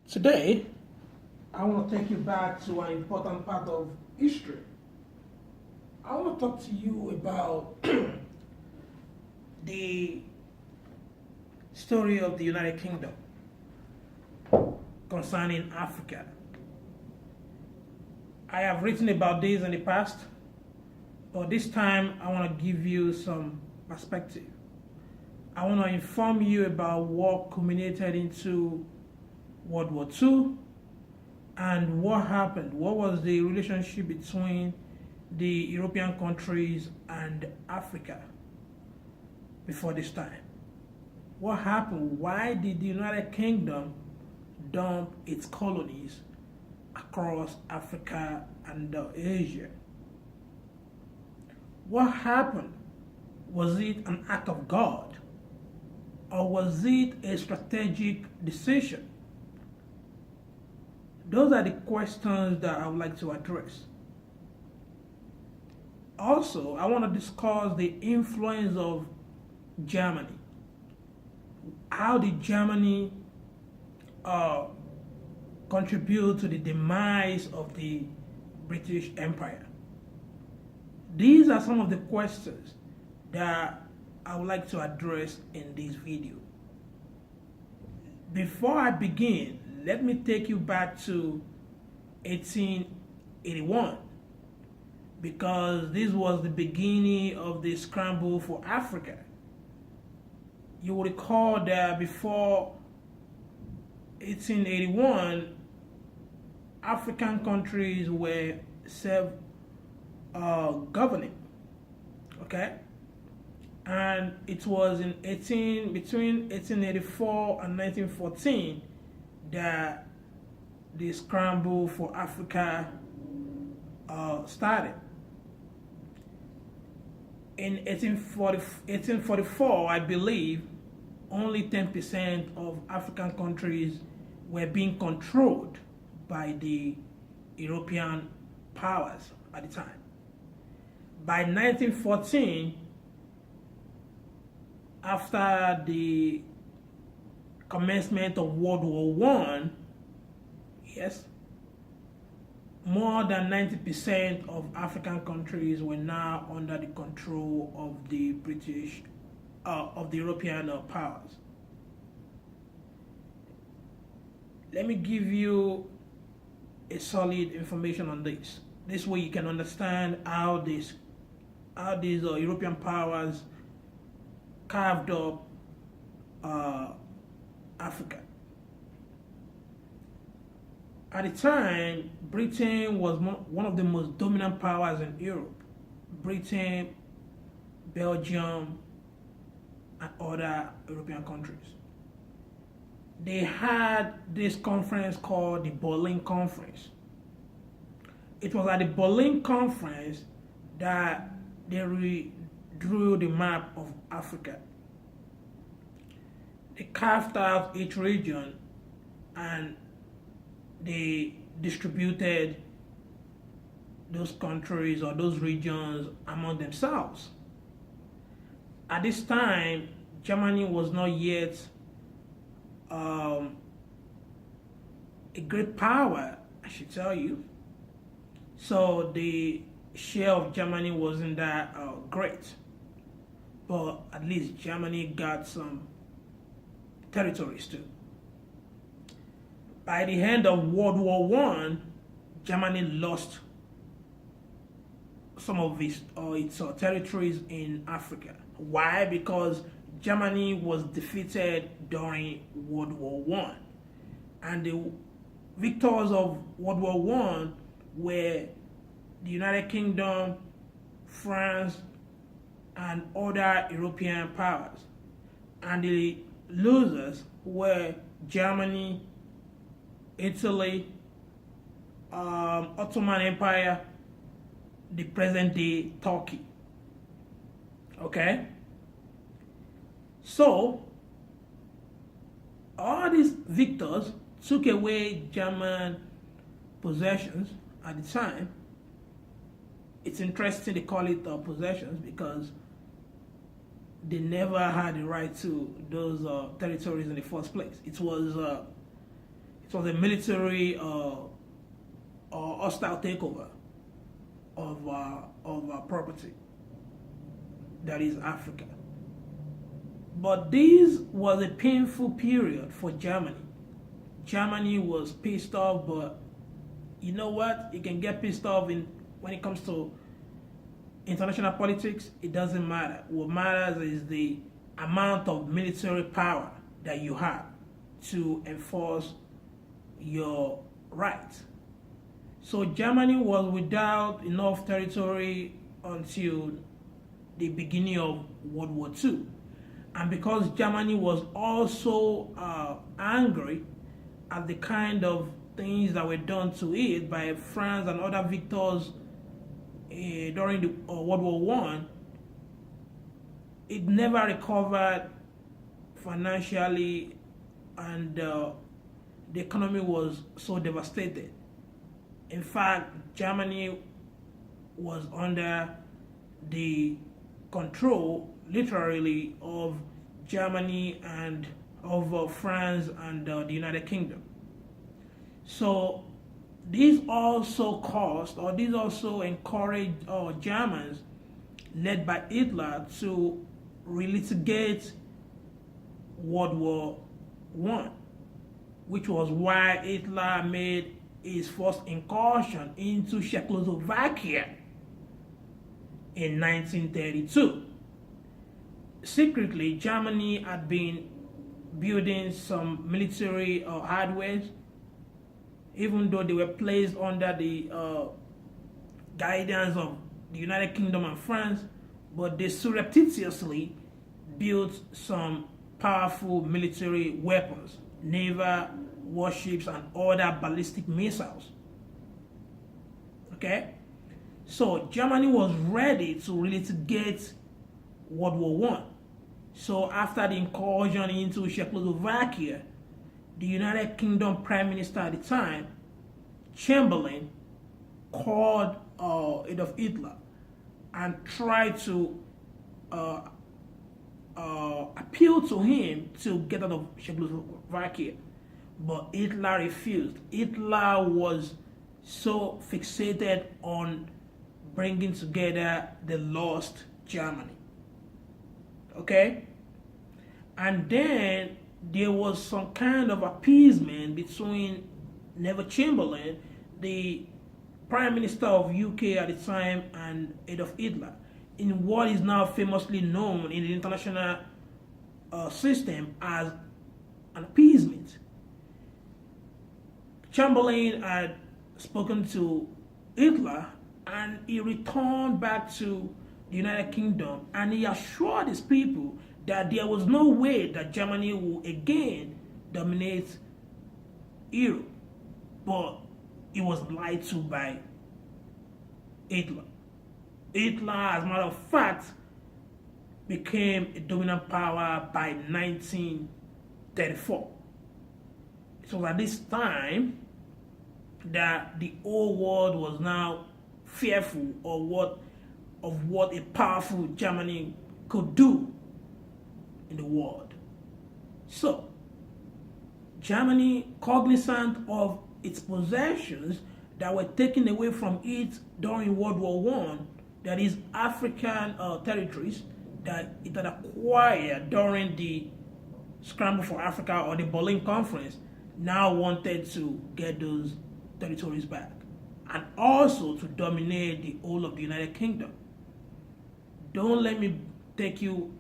Today, I want to take you back to an important part of history. I want to talk to you about the story of the United Kingdom concerning Africa. I have written about this in the past, but this time I want to give you some perspective. I want to inform you about what culminated into World War II and what happened. What was the relationship between the European countries and Africa before this time? What happened? Why did the United Kingdom dump its colonies across Africa and Asia? What happened? Was it an act of God? Or was it a strategic decision? Those are the questions that I would like to address. Also, I want to discuss the influence of Germany. How did Germany contribute to the demise of the British Empire? These are some of the questions that I would like to address in this video. Before I begin, let me take you back to 1881, because this was the beginning of the scramble for Africa. You will recall that before 1881, African countries were self-governing, okay? And it was between 1884 and 1914 that the scramble for Africa started. In 1844, I believe, only 10% of African countries were being controlled by the European powers at the time. By 1914, after the commencement of World War I, yes, more than 90% of African countries were now under the control of the of the European powers. Let me give you a solid information on this. This way you can understand how these European powers carved up Africa. At the time, Britain was one of the most dominant powers in Europe. Britain, Belgium, and other European countries. They had this conference called the Berlin Conference. It was at the Berlin Conference that they drew the map of Africa. They carved out each region and they distributed those countries or those regions among themselves. At this time, Germany was not yet a great power, I should tell you. So the share of Germany wasn't that great. But at least Germany got some territories too. By the end of World War I, Germany lost some of its territories in Africa. Why? Because Germany was defeated during World War I. And the victors of World War I were the United Kingdom, France, and other European powers. And the losers were Germany, Italy, Ottoman Empire, the present-day Turkey. Okay? So, all these victors took away German possessions at the time. It's interesting they call it possessions because they never had the right to those territories in the first place. It was was a military or hostile takeover of property, that is Africa. But this was a painful period for Germany. Germany was pissed off, but you know what? You can get pissed off when it comes to international politics. It doesn't matter. What matters is the amount of military power that you have to enforce your rights. So Germany was without enough territory until the beginning of World War II. And because Germany was also angry at the kind of things that were done to it by France and other victors during the World War I, it never recovered financially, and the economy was so devastated. In fact, Germany was under the control, literally, of Germany and of France and the United Kingdom. So this also caused, or this also encouraged Germans, led by Hitler, to relitigate World War I, which was why Hitler made his first incursion into Czechoslovakia in 1932. Secretly, Germany had been building some military hardware, even though they were placed under the guidance of the United Kingdom and France, but they surreptitiously built some powerful military weapons, naval warships, and other ballistic missiles. Okay? So Germany was ready to relitigate World War I. So after the incursion into Czechoslovakia, the United Kingdom Prime Minister at the time, Chamberlain, called Adolf Hitler and tried to appeal to him to get out of Czechoslovakia. But Hitler refused. Hitler was so fixated on bringing together the lost Germany. Okay? And then there was some kind of appeasement between Neville Chamberlain, the Prime Minister of UK at the time, and Adolf Hitler, in what is now famously known in the international system as an appeasement. Chamberlain had spoken to Hitler, and he returned back to the United Kingdom, and he assured his people that there was no way that Germany would again dominate Europe. But he was lied to by Hitler. Hitler, as a matter of fact, became a dominant power by 1934. It was at this time that the whole world was now fearful of what a powerful Germany could do in the world. So, Germany, cognizant of its possessions that were taken away from it during World War I, that is African territories that it had acquired during the Scramble for Africa or the Berlin Conference, now wanted to get those territories back, and also to dominate the whole of the United Kingdom. Don't let me take you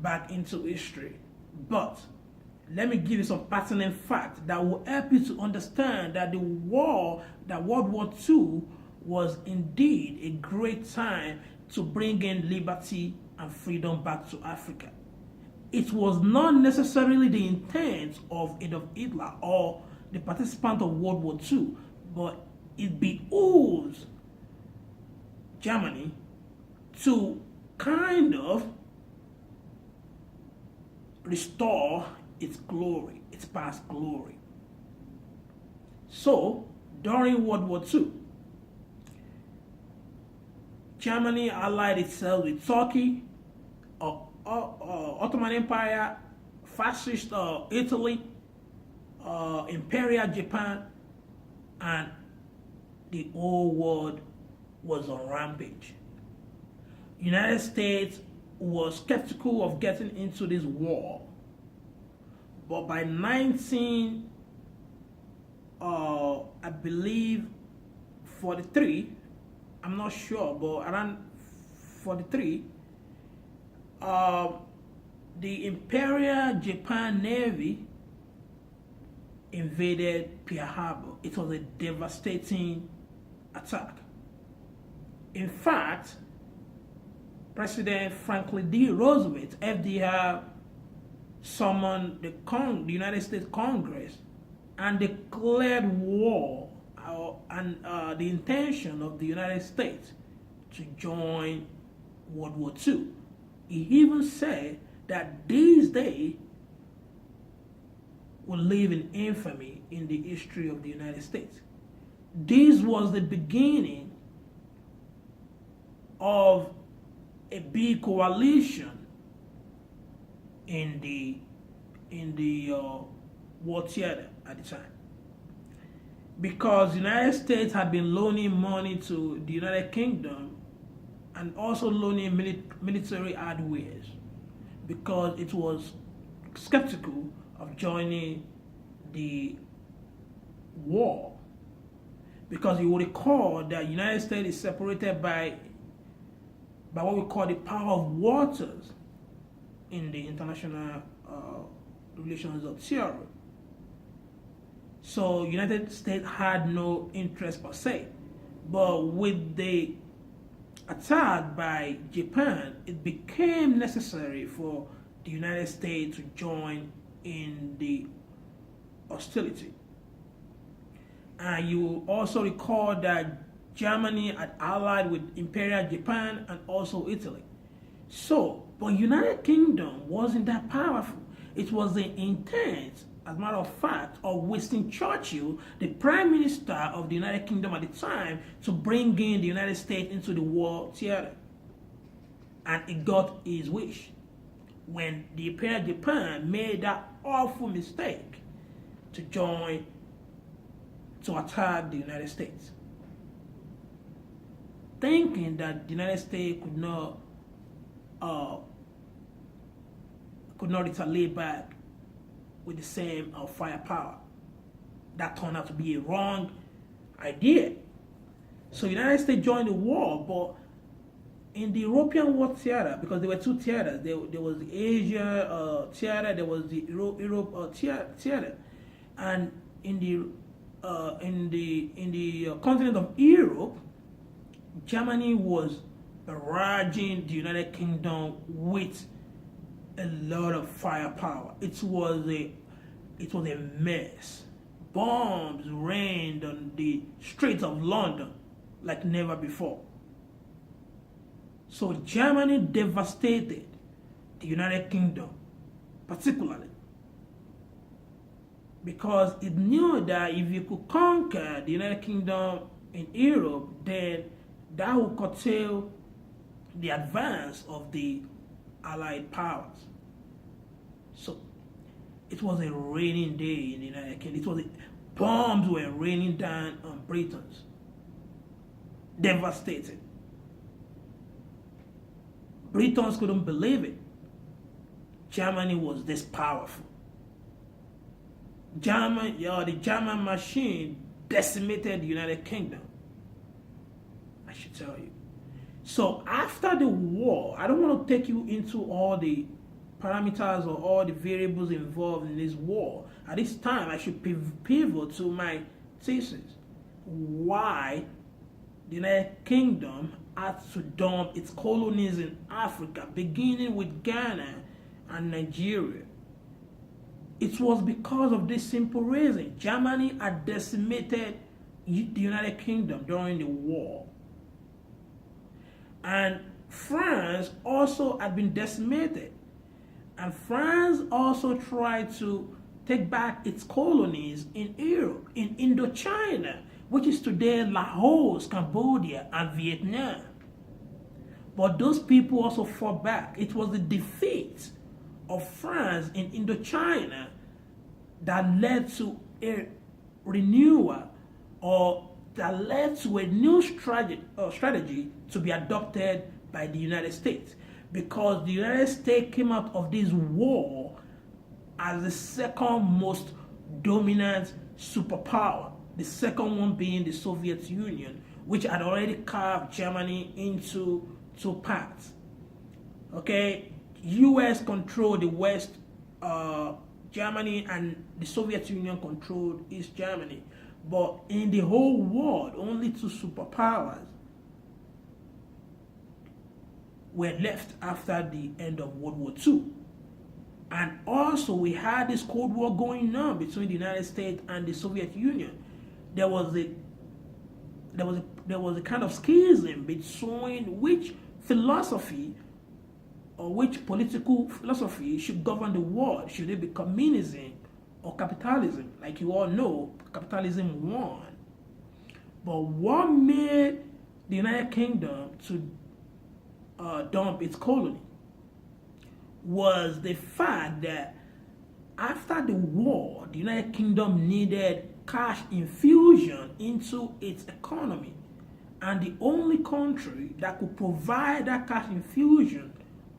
back into history, but let me give you some pertinent facts that will help you to understand that World War II was indeed a great time to bring in liberty and freedom back to Africa. It was not necessarily the intent of Adolf Hitler or the participant of World War II, but it behooves Germany to kind of restore its glory, its past glory. So, during World War II, Germany allied itself with Turkey, Ottoman Empire, fascist Italy, Imperial Japan, and the whole world was on rampage. United States was skeptical of getting into this war, but by 19, I believe 43, I'm not sure, but around 43, the Imperial Japan Navy invaded Pearl Harbor. It was a devastating attack. In fact, President Franklin D. Roosevelt, FDR, summoned the United States Congress and declared war and the intention of the United States to join World War II. He even said that this day will live in infamy in the history of the United States. This was the beginning of a big coalition in the war theater at the time, because the United States had been loaning money to the United Kingdom and also loaning military hardware, because it was skeptical of joining the war. Because you will recall that the United States is separated by what we call the power of waters in the international relations of theory. So United States had no interest per se, but with the attack by Japan, it became necessary for the United States to join in the hostility. And you will also recall that Germany had allied with Imperial Japan and also Italy. So, but United Kingdom wasn't that powerful. It was the intent, as a matter of fact, of Winston Churchill, the Prime Minister of the United Kingdom at the time, to bring in the United States into the war theater. And he got his wish when the Imperial Japan made that awful mistake to attack the United States, thinking that the United States could not retaliate back with the same firepower. That turned out to be a wrong idea. So the United States joined the war, but in the European war theater, because there were two theaters, there was the Asia theater, there was the Europe theater, and in the continent of Europe, Germany was barraging the United Kingdom with a lot of firepower. It was a mess. Bombs rained on the streets of London like never before. So Germany devastated the United Kingdom, particularly because it knew that if you could conquer the United Kingdom in Europe, then that would curtail the advance of the Allied powers. So it was a raining day in the United Kingdom. Bombs were raining down on Britons. Devastated. Britons couldn't believe it. Germany was this powerful. The German machine decimated the United Kingdom, I should tell you. So after the war, I don't want to take you into all the parameters or all the variables involved in this war. At this time, I should pivot to my thesis. Why the United Kingdom had to dump its colonies in Africa, beginning with Ghana and Nigeria. It was because of this simple reason. Germany had decimated the United Kingdom during the war. And France also had been decimated. And France also tried to take back its colonies in Europe, in Indochina, which is today Laos, Cambodia, and Vietnam. But those people also fought back. It was the defeat of France in Indochina that led to a renewal, or that led to a new strategy to be adopted by the United States, because the United States came out of this war as the second most dominant superpower, the second one being the Soviet Union, which had already carved Germany into two parts. Okay, US controlled the West, Germany, and the Soviet Union controlled East Germany. But in the whole world, only two superpowers were left after the end of World War II. And also, we had this Cold War going on between the United States and the Soviet Union. There was a kind of schism between which philosophy or which political philosophy should govern the world. Should it be communism or capitalism? Like you all know, capitalism won. But what made the United Kingdom to dump its colony was the fact that after the war, the United Kingdom needed cash infusion into its economy. And the only country that could provide that cash infusion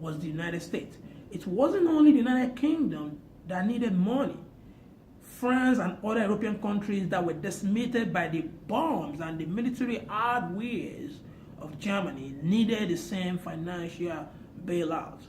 was the United States. It wasn't only the United Kingdom that needed money. France and other European countries that were decimated by the bombs and the military hardware of Germany needed the same financial bailout.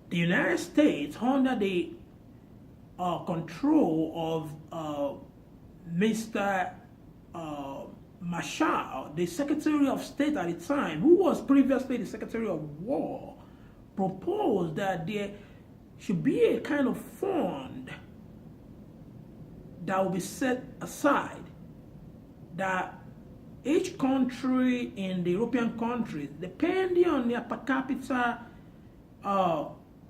The United States, under the control of Mr. Marshall, the Secretary of State at the time, who was previously the Secretary of War, proposed that there should be a kind of fund that will be set aside, that each country in the European countries, depending on their per capita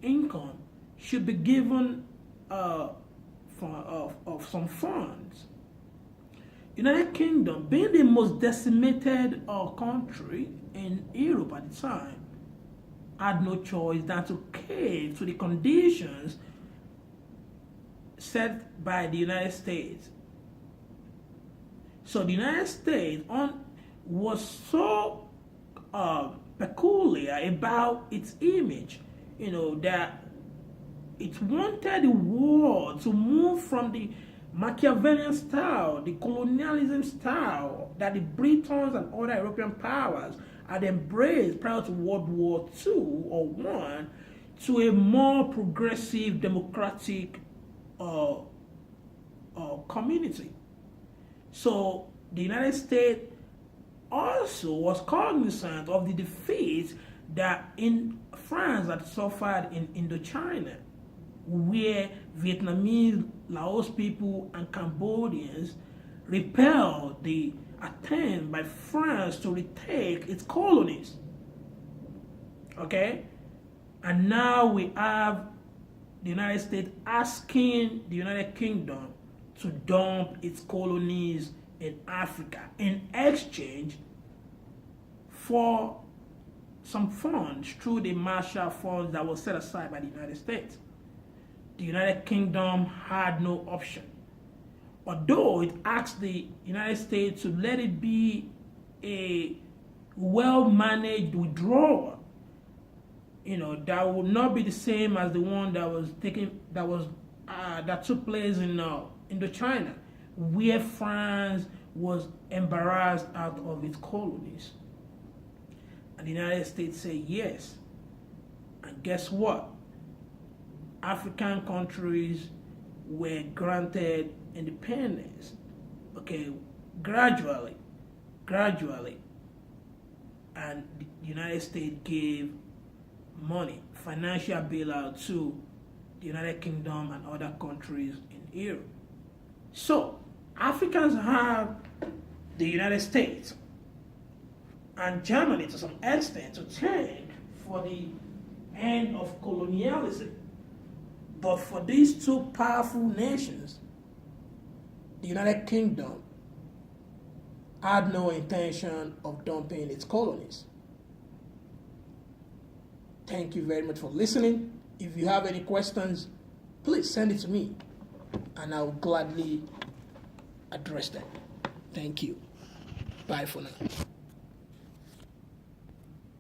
income, should be given of some funds. United Kingdom, being the most decimated country in Europe at the time, had no choice than to cave to the conditions set by the United States. So the United States was so peculiar about its image, that it wanted the world to move from the Machiavellian style, the colonialism style that the Britons and other European powers had embraced prior to World War II or I, to a more progressive, democratic community. So the United States also was cognizant of the defeat that in France had suffered in Indochina, where Vietnamese, Laos people, and Cambodians repelled the attempt by France to retake its colonies. Okay? And now we have the United States asking the United Kingdom to dump its colonies in Africa in exchange for some funds through the Marshall Funds that was set aside by the United States. The United Kingdom had no option. Although it asked the United States to let it be a well-managed withdrawal, that would not be the same as the one that took place in Indochina, where France was embarrassed out of its colonies. And the United States said yes. And guess what? African countries were granted independence, gradually, and the United States gave money, financial bailout to the United Kingdom and other countries in Europe. So, Africans have the United States and Germany to some extent to thank for the end of colonialism. But for these two powerful nations, the United Kingdom had no intention of dumping its colonies. Thank you very much for listening. If you have any questions, please send it to me. and I'll gladly address them. Thank you. Bye for now.